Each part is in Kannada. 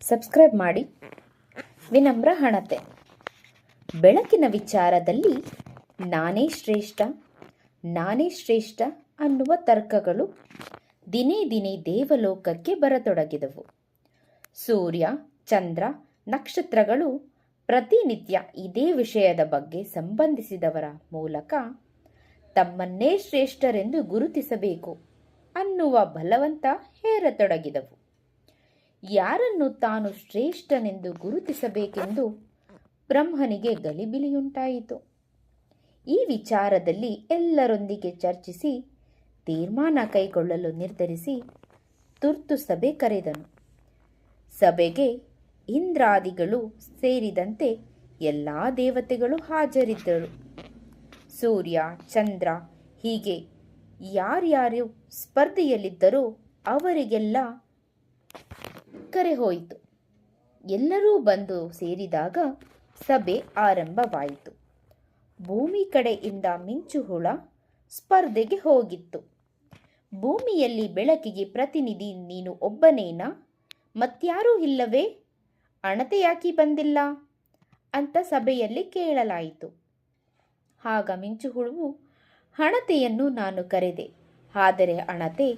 ಸಬ್ಸ್ಕ್ರೈಬ್ ಮಾಡಿ. ವಿನಮ್ರ ಹಣತೆ. ಬೆಳಕಿನ ವಿಚಾರದಲ್ಲಿ ನಾನೇ ಶ್ರೇಷ್ಠ ನಾನೇ ಶ್ರೇಷ್ಠ ಅನ್ನುವ ತರ್ಕಗಳು ದಿನೇ ದಿನೇ ದೇವಲೋಕಕ್ಕೆ ಬರತೊಡಗಿದವು. ಸೂರ್ಯ, ಚಂದ್ರ, ನಕ್ಷತ್ರಗಳು ಪ್ರತಿನಿತ್ಯ ಇದೇ ವಿಷಯದ ಬಗ್ಗೆ ಸಂಬಂಧಿಸಿದವರ ಮೂಲಕ ತಮ್ಮನ್ನೇ ಶ್ರೇಷ್ಠರೆಂದು ಗುರುತಿಸಬೇಕು ಅನ್ನುವ ಬಲವಂತ ಹೇರತೊಡಗಿದವು. ಯಾರನ್ನು ತಾನು ಶ್ರೇಷ್ಠನೆಂದು ಗುರುತಿಸಬೇಕೆಂದು ಬ್ರಹ್ಮನಿಗೆ ಗಲಿಬಿಲಿಯುಂಟಾಯಿತು. ಈ ವಿಚಾರದಲ್ಲಿ ಎಲ್ಲರೊಂದಿಗೆ ಚರ್ಚಿಸಿ ತೀರ್ಮಾನ ಕೈಗೊಳ್ಳಲು ನಿರ್ಧರಿಸಿ ತುರ್ತು ಸಭೆ ಕರೆದನು. ಸಭೆಗೆ ಇಂದ್ರಾದಿಗಳು ಸೇರಿದಂತೆ ಎಲ್ಲ ದೇವತೆಗಳು ಹಾಜರಿದ್ದರು. ಸೂರ್ಯ, ಚಂದ್ರ ಹೀಗೆ ಯಾರ್ಯಾರು ಸ್ಪರ್ಧೆಯಲ್ಲಿದ್ದರೋ ಅವರಿಗೆಲ್ಲ ಕರೆ ಹೋಯಿತು. ಎಲ್ಲರೂ ಬಂದು ಸೇರಿದಾಗ ಸಭೆ ಆರಂಭವಾಯಿತು. ಭೂಮಿ ಕಡೆಯಿಂದ ಮಿಂಚುಹುಳ ಸ್ಪರ್ಧೆಗೆ ಹೋಗಿತ್ತು. ಭೂಮಿಯಲ್ಲಿ ಬೆಳಕಿಗೆ ಪ್ರತಿನಿಧಿ ನೀನು ಒಬ್ಬನೇನಾ? ಮತ್ಯಾರೂ ಇಲ್ಲವೇ? ಅಣತೆ ಯಾಕೆ ಬಂದಿಲ್ಲ ಅಂತ ಸಭೆಯಲ್ಲಿ ಕೇಳಲಾಯಿತು. ಆಗ ಮಿಂಚುಹುಳುವು, ಹಣತೆಯನ್ನು ನಾನು ಕರೆದೆ, ಆದರೆ ಅಣತೆ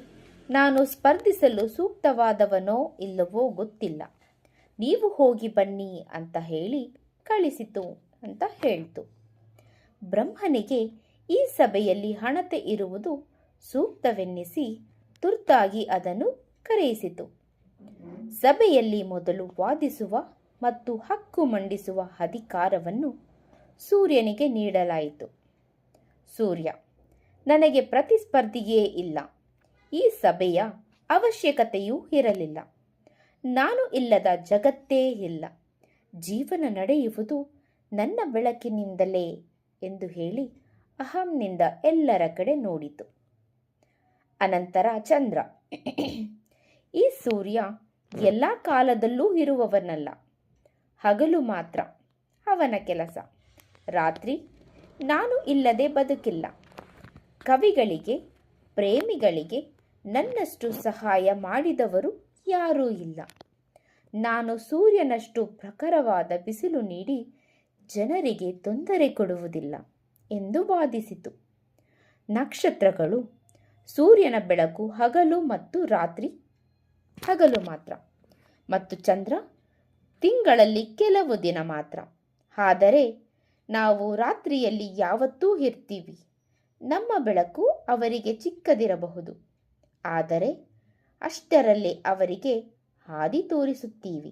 ನಾನು ಸ್ಪರ್ಧಿಸಲು ಸೂಕ್ತವಾದವನೋ ಇಲ್ಲವೋ ಗೊತ್ತಿಲ್ಲ, ನೀವು ಹೋಗಿ ಬನ್ನಿ ಅಂತ ಹೇಳಿ ಕಳಿಸಿತು ಅಂತ ಹೇಳ್ತು. ಬ್ರಹ್ಮನಿಗೆ ಈ ಸಭೆಯಲ್ಲಿ ಹಣತೆ ಇರುವುದು ಸೂಕ್ತವೆನ್ನಿಸಿ ತುರ್ತಾಗಿ ಅದನ್ನು ಕರೆಯಿಸಿತು. ಸಭೆಯಲ್ಲಿ ಮೊದಲು ವಾದಿಸುವ ಮತ್ತು ಹಕ್ಕು ಮಂಡಿಸುವ ಅಧಿಕಾರವನ್ನು ಸೂರ್ಯನಿಗೆ ನೀಡಲಾಯಿತು. ಸೂರ್ಯ, ನನಗೆ ಪ್ರತಿಸ್ಪರ್ಧಿಯೇ ಇಲ್ಲ. ಈ ಸಭೆಯ ಅವಶ್ಯಕತೆಯೂ ಇರಲಿಲ್ಲ. ನಾನು ಇಲ್ಲದ ಜಗತ್ತೇ ಇಲ್ಲ. ಜೀವನ ನಡೆಯುವುದು ನನ್ನ ಬೆಳಕಿನಿಂದಲೇ ಎಂದು ಹೇಳಿ ಅಹಂನಿಂದ ಎಲ್ಲರ ಕಡೆ ನೋಡಿತು. ಅನಂತರ ಚಂದ್ರ, ಈ ಸೂರ್ಯ ಎಲ್ಲ ಕಾಲದಲ್ಲೂ ಇರುವವನಲ್ಲ. ಹಗಲು ಮಾತ್ರ ಅವನ ಕೆಲಸ. ರಾತ್ರಿ ನಾನು ಇಲ್ಲದೆ ಬದುಕಿಲ್ಲ. ಕವಿಗಳಿಗೆ, ಪ್ರೇಮಿಗಳಿಗೆ ನನ್ನಷ್ಟು ಸಹಾಯ ಮಾಡಿದವರು ಯಾರೂ ಇಲ್ಲ. ನಾನು ಸೂರ್ಯನಷ್ಟು ಪ್ರಖರವಾದ ಬಿಸಿಲು ನೀಡಿ ಜನರಿಗೆ ತೊಂದರೆ ಕೊಡುವುದಿಲ್ಲ ಎಂದು ವಾದಿಸಿತು. ನಕ್ಷತ್ರಗಳು, ಸೂರ್ಯನ ಬೆಳಕು ಹಗಲು ಮತ್ತು ರಾತ್ರಿ ಹಗಲು ಮಾತ್ರ, ಮತ್ತು ಚಂದ್ರ ತಿಂಗಳಲ್ಲಿ ಕೆಲವು ದಿನ ಮಾತ್ರ. ಆದರೆ ನಾವು ರಾತ್ರಿಯಲ್ಲಿ ಯಾವತ್ತೂ ಇರ್ತೀವಿ. ನಮ್ಮ ಬೆಳಕು ಅವರಿಗೆ ಚಿಕ್ಕದಿರಬಹುದು, ಆದರೆ ಅಷ್ಟರಲ್ಲೇ ಅವರಿಗೆ ಹಾದಿ ತೋರಿಸುತ್ತೀವಿ.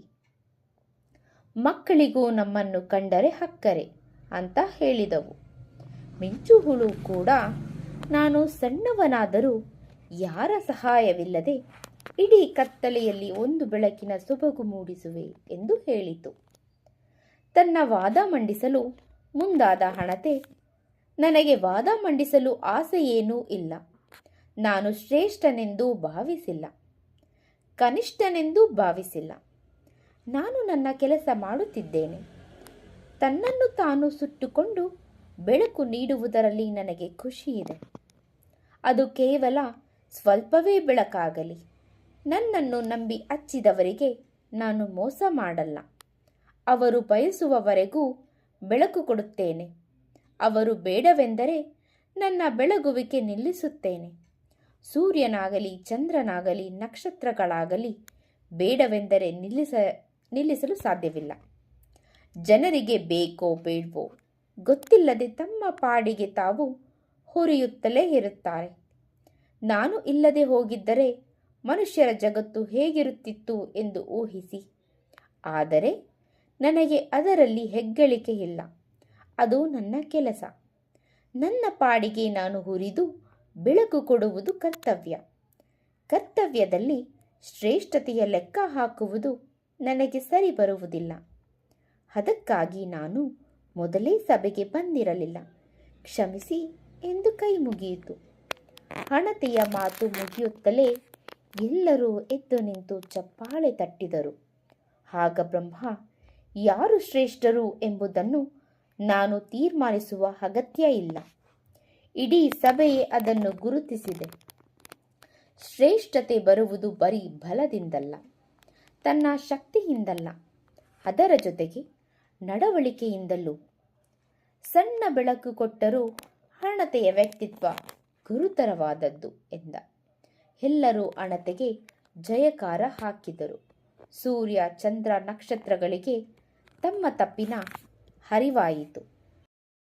ಮಕ್ಕಳಿಗೂ ನಮ್ಮನ್ನು ಕಂಡರೆ ಹಕ್ಕರೆ ಅಂತ ಹೇಳಿದವು. ಮಿಂಚುಹುಳು ಕೂಡ, ನಾನು ಸಣ್ಣವನಾದರೂ ಯಾರ ಸಹಾಯವಿಲ್ಲದೆ ಇಡೀ ಕತ್ತಲೆಯಲ್ಲಿ ಒಂದು ಬೆಳಕಿನ ಸೊಬಗು ಮೂಡಿಸುವೆ ಎಂದು ಹೇಳಿತು. ತನ್ನ ವಾದ ಮಂಡಿಸಲು ಮುಂದಾದ ಹಣತೆ, ನನಗೆ ವಾದ ಮಂಡಿಸಲು ಆಸೆಯೇನೂ ಇಲ್ಲ. ನಾನು ಶ್ರೇಷ್ಠನೆಂದೂ ಭಾವಿಸಿಲ್ಲ, ಕನಿಷ್ಠನೆಂದೂ ಭಾವಿಸಿಲ್ಲ. ನಾನು ನನ್ನ ಕೆಲಸ ಮಾಡುತ್ತಿದ್ದೇನೆ. ತನ್ನನ್ನು ತಾನು ಸುಟ್ಟುಕೊಂಡು ಬೆಳಕು ನೀಡುವುದರಲ್ಲಿ ನನಗೆ ಖುಷಿಯಿದೆ. ಅದು ಕೇವಲ ಸ್ವಲ್ಪವೇ ಬೆಳಕಾಗಲಿ. ನನ್ನನ್ನು ನಂಬಿ ಹಚ್ಚಿದವರಿಗೆ ನಾನು ಮೋಸ ಮಾಡಲ್ಲ. ಅವರು ಬಯಸುವವರೆಗೂ ಬೆಳಕು ಕೊಡುತ್ತೇನೆ. ಅವರು ಬೇಡವೆಂದರೆ ನನ್ನ ಬೆಳಗುವಿಕೆ ನಿಲ್ಲಿಸುತ್ತೇನೆ. ಸೂರ್ಯನಾಗಲಿ, ಚಂದ್ರನಾಗಲಿ, ನಕ್ಷತ್ರಗಳಾಗಲಿ ಬೇಡವೆಂದರೆ ನಿಲ್ಲಿಸಲು ಸಾಧ್ಯವಿಲ್ಲ. ಜನರಿಗೆ ಬೇಕೋ ಬೇಡವೋ ಗೊತ್ತಿಲ್ಲದೆ ತಮ್ಮ ಪಾಡಿಗೆ ತಾವು ಹುರಿಯುತ್ತಲೇ ಇರುತ್ತಾರೆ. ನಾನು ಇಲ್ಲದೆ ಹೋಗಿದ್ದರೆ ಮನುಷ್ಯರ ಜಗತ್ತು ಹೇಗಿರುತ್ತಿತ್ತು ಎಂದು ಊಹಿಸಿ. ಆದರೆ ನನಗೆ ಅದರಲ್ಲಿ ಹೆಗ್ಗಳಿಕೆ ಇಲ್ಲ. ಅದು ನನ್ನ ಕೆಲಸ. ನನ್ನ ಪಾಡಿಗೆ ನಾನು ಹುರಿದು ಬೆಳಕು ಕೊಡುವುದು ಕರ್ತವ್ಯ. ಕರ್ತವ್ಯದಲ್ಲಿ ಶ್ರೇಷ್ಠತೆಯ ಲೆಕ್ಕ ಹಾಕುವುದು ನನಗೆ ಸರಿ ಬರುವುದಿಲ್ಲ. ಅದಕ್ಕಾಗಿ ನಾನು ಮೊದಲೇ ಸಭೆಗೆ ಬಂದಿರಲಿಲ್ಲ. ಕ್ಷಮಿಸಿ ಎಂದು ಕೈ ಮುಗಿಯಿತು. ಹಣತೆಯ ಮಾತು ಮುಗಿಯುತ್ತಲೇ ಎಲ್ಲರೂ ಎದ್ದು ನಿಂತು ಚಪ್ಪಾಳೆ ತಟ್ಟಿದರು. ಆಗ ಬ್ರಹ್ಮ, ಯಾರು ಶ್ರೇಷ್ಠರು ಎಂಬುದನ್ನು ನಾನು ತೀರ್ಮಾನಿಸುವ ಅಗತ್ಯ ಇಲ್ಲ. ಇಡೀ ಸಭೆಯೇ ಅದನ್ನು ಗುರುತಿಸಿದೆ. ಶ್ರೇಷ್ಠತೆ ಬರುವುದು ಬರೀ ಬಲದಿಂದಲ್ಲ, ತನ್ನ ಶಕ್ತಿಯಿಂದಲ್ಲ, ಅದರ ಜೊತೆಗೆ ನಡವಳಿಕೆಯಿಂದಲೂ. ಸಣ್ಣ ಬೆಳಕು ಕೊಟ್ಟರೂ ಹಣತೆಯ ವ್ಯಕ್ತಿತ್ವ ಗುರುತರವಾದದ್ದು ಎಂದ. ಎಲ್ಲರೂ ಅಣತೆಗೆ ಜಯಕಾರ ಹಾಕಿದರು. ಸೂರ್ಯ, ಚಂದ್ರ, ನಕ್ಷತ್ರಗಳಿಗೆ ತಮ್ಮ ತಪ್ಪಿನ ಅರಿವಾಯಿತು.